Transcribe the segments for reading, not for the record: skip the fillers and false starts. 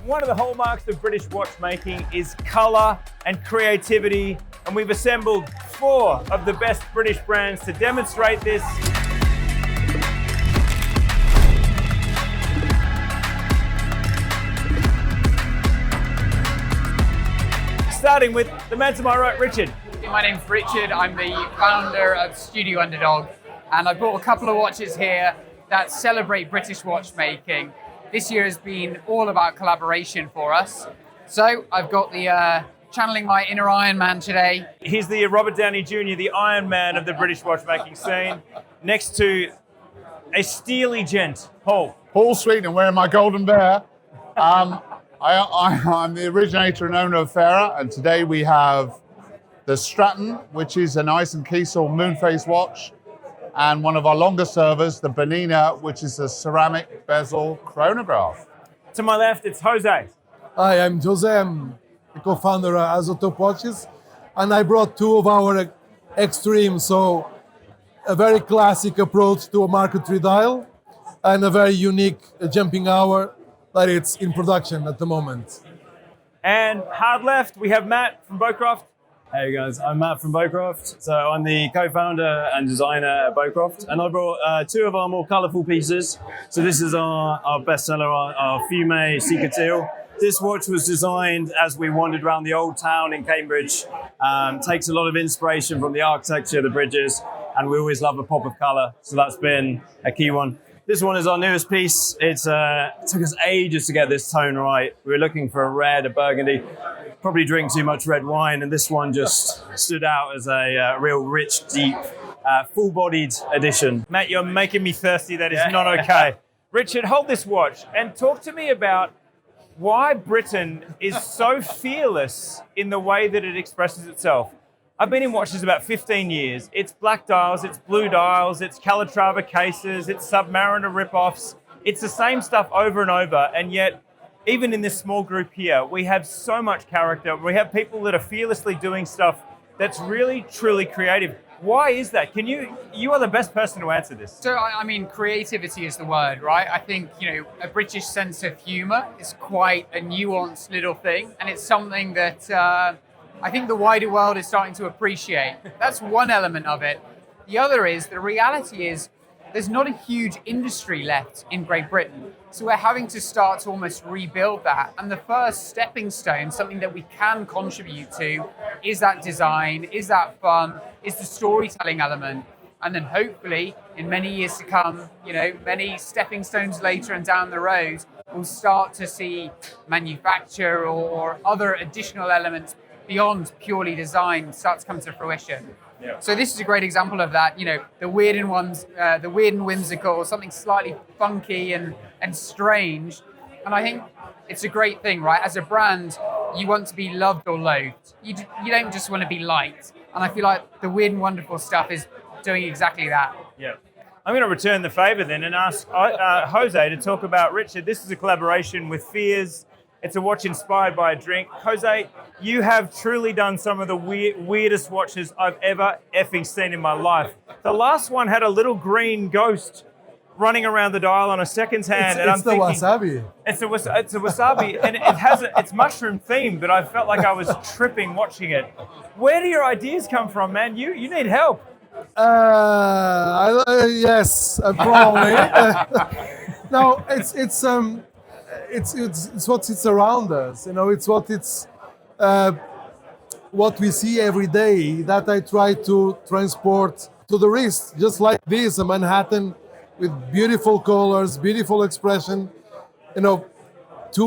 One of the hallmarks of British watchmaking is colour and creativity, and we've assembled 4 of the best British brands to demonstrate this. Starting with the man to my right, Richard. My name's Richard, I'm the founder of Studio Underdog, and I brought a couple of watches here that celebrate British watchmaking. This year has been all about collaboration for us. So I've got the channeling my inner Iron Man today. He's the Robert Downey Jr., the Iron Man of the British watchmaking scene, next to a steely gent, Paul. Paul Sweetenham, wearing my golden bear. I'm the originator and owner of Fairer, and today we have the Stratton, which is an Ice and Kiesel moonface watch, and one of our longer servers, the Bernina, which is a ceramic bezel chronograph. To my left, it's José. Hi, I'm José. I'm the co-founder of Isotope watches, and I brought 2 of our extreme, so a very classic approach to a marquetry dial, and a very unique jumping hour that it's in production at the moment. And hard left, we have Matt from Beaucroft. Hey guys, I'm Matt from Beaucroft. So I'm the co-founder and designer at Beaucroft, and I brought 2 of our more colourful pieces. So this is our bestseller, our Fume Cicatil. This watch was designed as we wandered around the old town in Cambridge. Takes a lot of inspiration from the architecture, the bridges, and we always love a pop of colour. So that's been a key one. This one is our newest piece. It took us ages to get this tone right. We were looking for a red, a burgundy. Probably drink too much red wine, and this one just stood out as a real rich, deep, full-bodied edition. Matt, you're making me thirsty. That is not okay. Richard, hold this watch and talk to me about why Britain is so fearless in the way that it expresses itself. I've been in watches about 15 years. It's black dials, it's blue dials, it's Calatrava cases, it's Submariner rip-offs. It's the same stuff over and over, and yet, even in this small group here, we have so much character. We have people that are fearlessly doing stuff that's really, truly creative. Why is that? You are the best person to answer this. So, I mean, creativity is the word, right? I think, a British sense of humour is quite a nuanced little thing, and it's something that I think the wider world is starting to appreciate. That's one element of it. The other is, the reality is, there's not a huge industry left in Great Britain. So we're having to start to almost rebuild that. And the first stepping stone, something that we can contribute to, is that design, is that fun, is the storytelling element. And then hopefully, in many years to come, many stepping stones later and down the road, we'll start to see manufacture or other additional elements beyond purely design start to come to fruition. Yeah. So this is a great example of that. The weird and whimsical, something slightly funky and strange. And I think it's a great thing, right? As a brand, you want to be loved or loathed. You don't just want to be liked. And I feel like the weird and wonderful stuff is doing exactly that. Yeah. I'm going to return the favour then and ask José to talk about Richard. This is a collaboration with Fears. It's a watch inspired by a drink. José, you have truly done some of the weirdest watches I've ever effing seen in my life. The last one had a little green ghost running around the dial on a second hand. It's the wasabi. It's a wasabi, and it's mushroom themed, but I felt like I was tripping watching it. Where do your ideas come from, man? You need help. Yes, probably. No, it's what sits around us. It's what we see every day that I try to transport to the wrist, just like this, a Manhattan with beautiful colors, beautiful expression. 2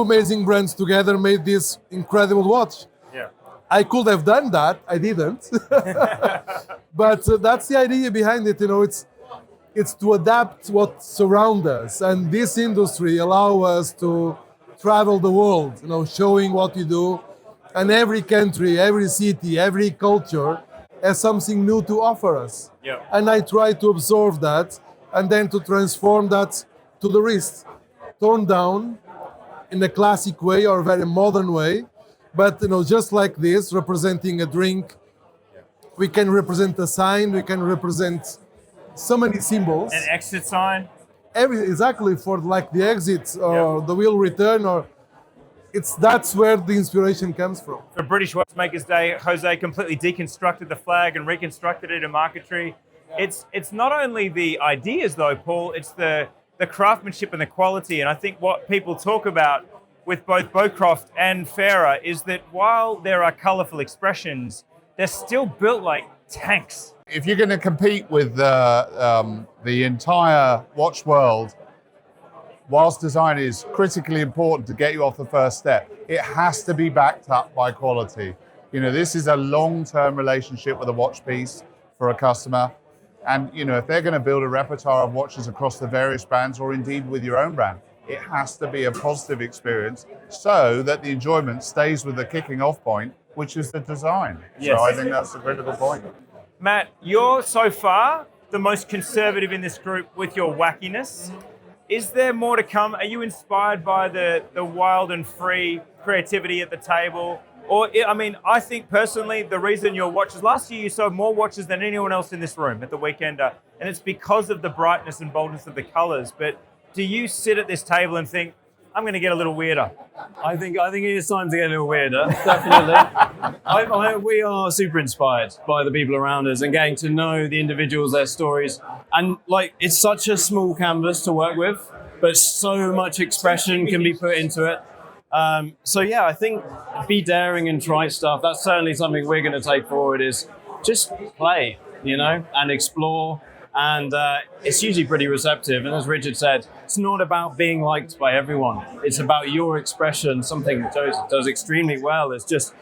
amazing brands together made this incredible watch. Yeah. I could have done that, I didn't. But that's the idea behind it. It's to adapt what surrounds us, and this industry allows us to travel the world, showing what we do, and every country, every city, every culture has something new to offer us. Yeah. And I try to absorb that and then to transform that to the wrist, toned down in a classic way or a very modern way, but just like this, representing a drink, we can represent a sign, we can represent so many symbols. An exit sign. Exactly, for like the exit or the wheel return, or that's where the inspiration comes from. For British Watchmakers Day, José completely deconstructed the flag and reconstructed it in marquetry. It's not only the ideas though, Paul, it's the craftsmanship and the quality. And I think what people talk about with both Beaucroft and Farah is that while there are colorful expressions, they're still built like tanks. If you're going to compete with the entire watch world, whilst design is critically important to get you off the first step, it has to be backed up by quality. You know, this is a long-term relationship with a watch piece for a customer. And, you know, if they're going to build a repertoire of watches across the various brands, or indeed with your own brand, it has to be a positive experience so that the enjoyment stays with the kicking off point, which is the design. Yes. So I think that's a critical point. Matt, you're so far the most conservative in this group with your wackiness. Is there more to come? Are you inspired by the wild and free creativity at the table? Or, I mean, I think personally, the reason your watches, last year you sold more watches than anyone else in this room at the Weekender, and it's because of the brightness and boldness of the colors. But do you sit at this table and think, I'm going to get a little weirder? I think it is time to get a little weirder, definitely. We are super inspired by the people around us and getting to know the individuals, their stories. And like, it's such a small canvas to work with, but so much expression can be put into it. So yeah, I think be daring and try stuff. That's certainly something we're going to take forward, is just play, you know, and explore. And it's usually pretty receptive. And as Richard said, it's not about being liked by everyone. It's about your expression. Something José does extremely well is just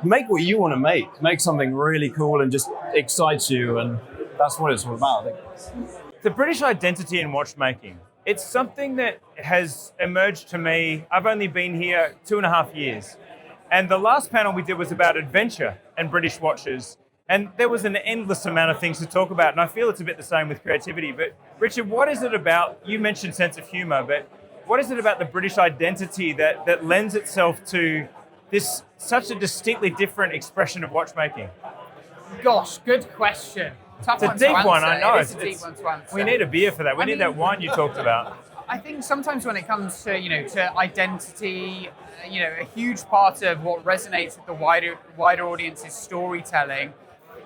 make what you want to make. Make something really cool and just excites you. And that's what it's all about, I think. The British identity in watchmaking, it's something that has emerged to me. I've only been here 2.5 years. And the last panel we did was about adventure and British watches. And there was an endless amount of things to talk about. And I feel it's a bit the same with creativity. But Richard, what is it about, you mentioned sense of humor, but what is it about the British identity that lends itself to this such a distinctly different expression of watchmaking? Gosh, good question. Tough It's a deep one, I know. It's a deep one to answer. We need a beer for that. We need that wine you talked about. I think sometimes when it comes to, to identity, a huge part of what resonates with the wider audience is storytelling.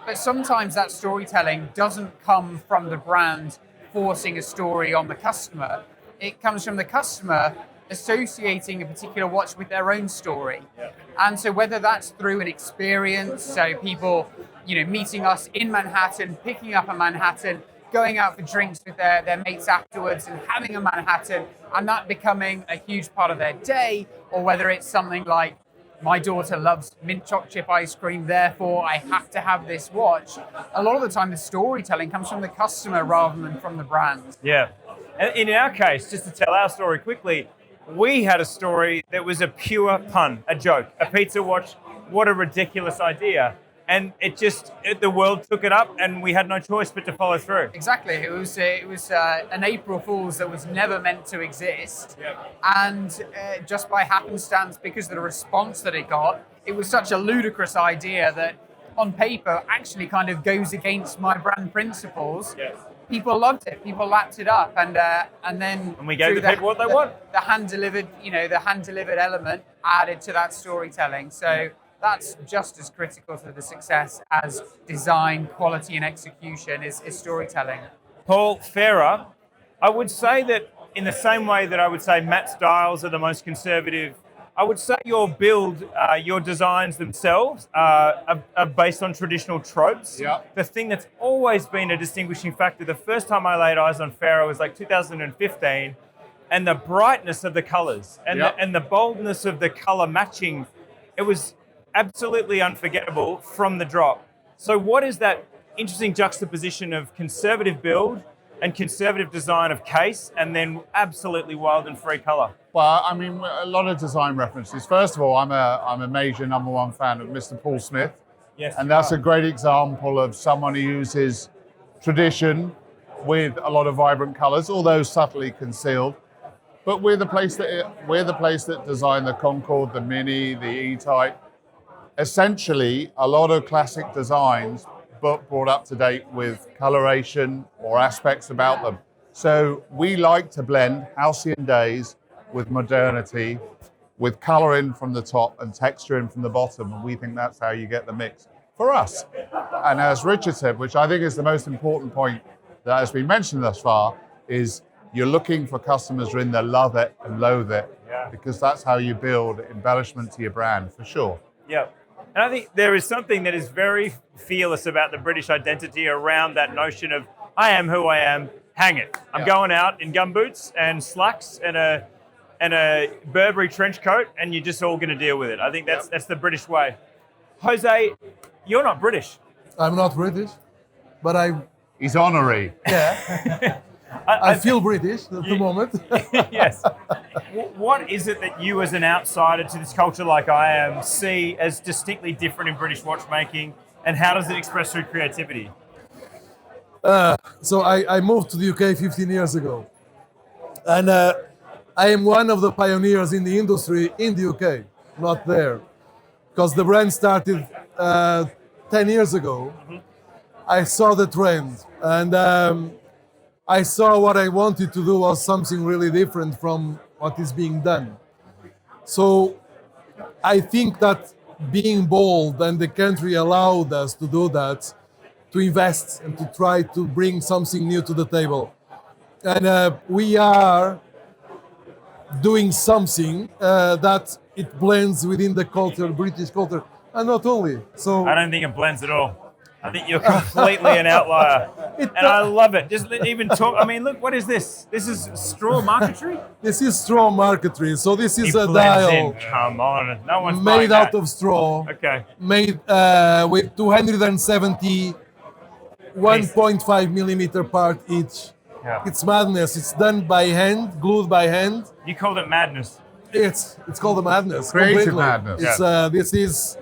But sometimes that storytelling doesn't come from the brand forcing a story on the customer. It comes from the customer associating a particular watch with their own story. Yeah. And so whether that's through an experience, so people, meeting us in Manhattan, picking up a Manhattan, going out for drinks with their mates afterwards and having a Manhattan, and that becoming a huge part of their day, or whether it's something like, my daughter loves mint chocolate chip ice cream, therefore I have to have this watch. A lot of the time the storytelling comes from the customer rather than from the brand. Yeah. And in our case, just to tell our story quickly, we had a story that was a pure pun, a joke, a pizza watch. What a ridiculous idea. And the world took it up and we had no choice but to follow through. Exactly. It was an April Fool's that was never meant to exist. Yep. And just by happenstance, because of the response that it got, it was such a ludicrous idea that on paper actually kind of goes against my brand principles. Yes. People loved it. People lapped it up, and then we gave the people what they want. The hand delivered, the hand delivered element added to that storytelling. So that's just as critical to the success as design, quality, and execution is storytelling. Paul, Farah, I would say that in the same way that I would say Matt's styles are the most conservative, I would say your build, your designs themselves are based on traditional tropes. Yeah. The thing that's always been a distinguishing factor, the first time I laid eyes on Farah was like 2015, and the brightness of the colors and the boldness of the color matching, it was absolutely unforgettable from the drop. So what is that interesting juxtaposition of conservative build and conservative design of case, and then absolutely wild and free color? Well, I mean, a lot of design references. First of all, I'm a major #1 fan of Mr. Paul Smith. Yes. And that's a great example of someone who uses tradition with a lot of vibrant colors, although subtly concealed. But we're the place that designed the Concorde, the Mini, the E-Type. Essentially, a lot of classic designs, but brought up to date with coloration or aspects about them. So we like to blend halcyon days with modernity with color in from the top and texture in from the bottom, and we think that's how you get the mix for us. And as Richard said, which I think is the most important point that has been mentioned thus far, is you're looking for customers who are in there love it and loathe it, because that's how you build embellishment to your brand, for sure. Yeah. And I think there is something that is very fearless about the British identity around that notion of, I am who I am, hang it. I'm going out in gumboots and slacks and a Burberry trench coat, and you're just all going to deal with it. I think that's the British way. Jose, you're not British. I'm not British, but He's honorary. I feel British at the moment. Yes. What is it that you, as an outsider to this culture like I am, see as distinctly different in British watchmaking, and how does it express through creativity? So I moved to the UK 15 years ago, and I am one of the pioneers in the industry in the UK, not there, because the brand started 10 years ago. Mm-hmm. I saw the trend, and I saw what I wanted to do was something really different from what is being done. So I think that being bold and the country allowed us to do that, to invest and to try to bring something new to the table. And we are doing something that it blends within the culture, British culture, and not only. So I don't think it blends at all. I think you're completely an outlier. And I love it. Just even talk. I mean, look, what is this? This is straw marquetry? This is straw marquetry. So this is a blends dial in. Come on. No one's made out that. of straw. Okay. Made with 270 1.5 millimeter part each. Yeah. It's madness. It's done by hand, glued by hand. You called it madness. It's called a madness. Creative completely. madness. It's, this is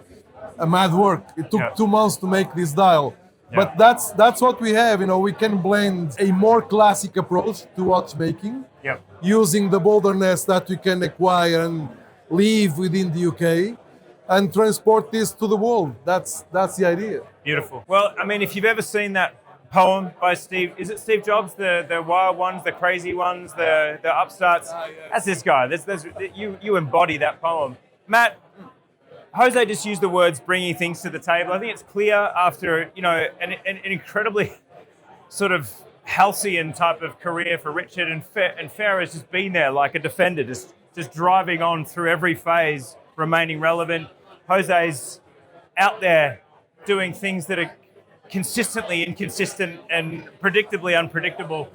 a mad work. It took 2 months to make this dial. Yeah. But that's what we have. You know, we can blend a more classic approach to watchmaking, using the boldness that we can acquire and leave within the UK, and transport this to the world. That's the idea. Beautiful. Well, I mean, if you've ever seen that poem by Steve Jobs, the wild ones, the crazy ones, the upstarts, that's this guy. You embody that poem. Matt, Jose just used the words bringing things to the table. I think it's clear after, an incredibly sort of halcyon type of career for Richard, and Farah's just been there like a defender, just driving on through every phase, remaining relevant. Jose's out there doing things that are consistently inconsistent and predictably unpredictable.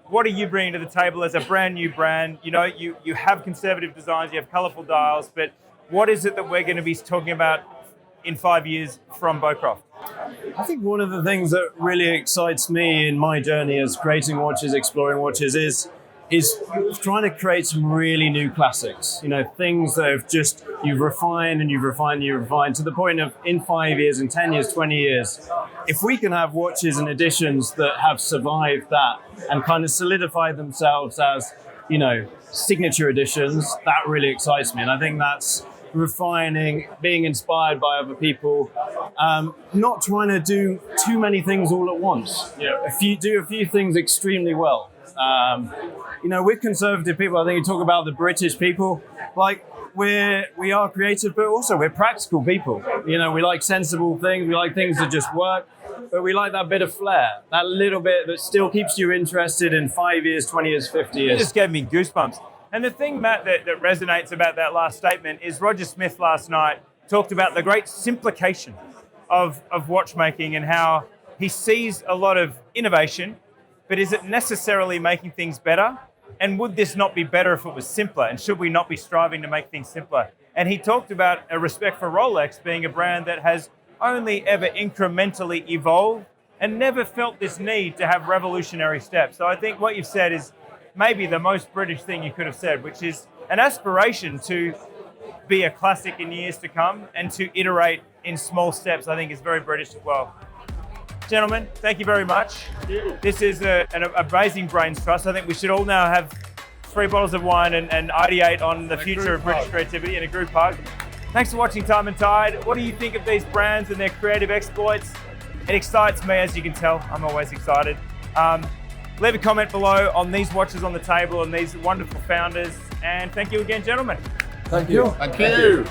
What are you bringing to the table as a brand new brand? You have conservative designs, you have colorful dials, but what is it that we're going to be talking about in 5 years from Beaucroft? I think one of the things that really excites me in my journey as creating watches, exploring watches, is trying to create some really new classics. Things that have just, you've refined to the point of, in 5 years, in 10 years, 20 years, if we can have watches and editions that have survived that and kind of solidified themselves as, signature editions, that really excites me. And I think that's refining, being inspired by other people, not trying to do too many things all at once. Do a few things extremely well. We're conservative people. I think you talk about the British people, like we are creative, but also we're practical people. We like sensible things. We like things that just work, but we like that bit of flair, that little bit that still keeps you interested in 5 years, 20 years, 50 years. It just gave me goosebumps. And the thing, Matt, that resonates about that last statement is Roger Smith last night talked about the great simplification of watchmaking and how he sees a lot of innovation, but is it necessarily making things better? And would this not be better if it was simpler? And should we not be striving to make things simpler? And he talked about a respect for Rolex being a brand that has only ever incrementally evolved and never felt this need to have revolutionary steps. So I think what you've said is maybe the most British thing you could have said, which is an aspiration to be a classic in years to come and to iterate in small steps. I think is very British as well. Gentlemen, thank you very much. This is an amazing brains trust. I think we should all now have 3 bottles of wine and ideate on the future of British creativity in a group hug. Thanks for watching Time & Tide. What do you think of these brands and their creative exploits? It excites me, as you can tell. I'm always excited. Leave a comment below on these watches on the table and these wonderful founders. And thank you again, gentlemen. Thank you. Thank you.